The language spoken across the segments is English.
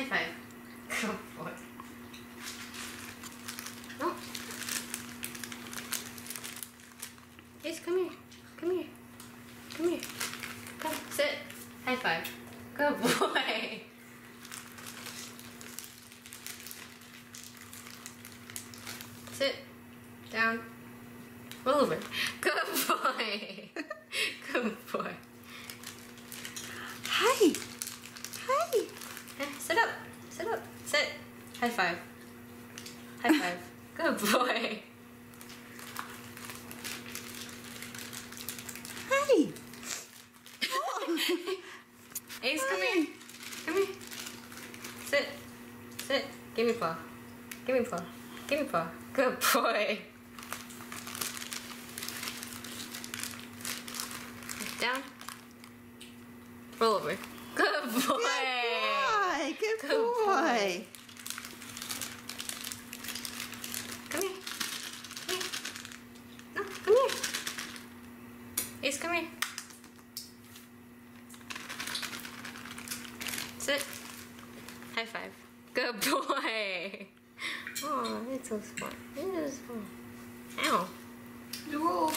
High five. Good boy. No. Yes, come here. Come here. Come here. Come, sit. High five. Good boy. Sit. Down. Roll over. Good boy. Good boy. Hi. Hi. Sit up. Sit up. Sit. High five. High five. Good boy. Hi. Oh. Ace, come here. Come here. Sit. Sit. Give me paw. Give me paw. Give me paw. Good boy. Down. Roll over. Good boy. Good boy. Come here. Come here. No, come here. Ace, come here. Sit. High five. Good boy. Oh, it's so smart. It is smart. Ow. You roll over.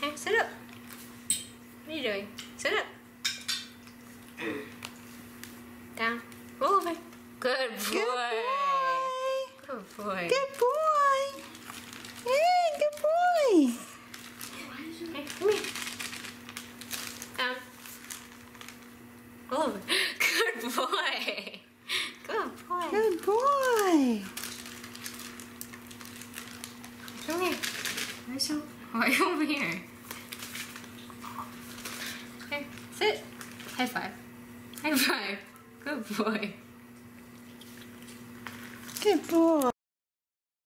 Hey, sit up. What are you doing? Sit up. Down. Roll over. Good boy. Good boy. Good boy. Good boy. Hey, good boy. Hey, come here. Down. Roll over. Good boy. Good boy. Good boy. Come here. Where's your... Why over here? Hey, sit. High five. High five. Good boy. Good boy.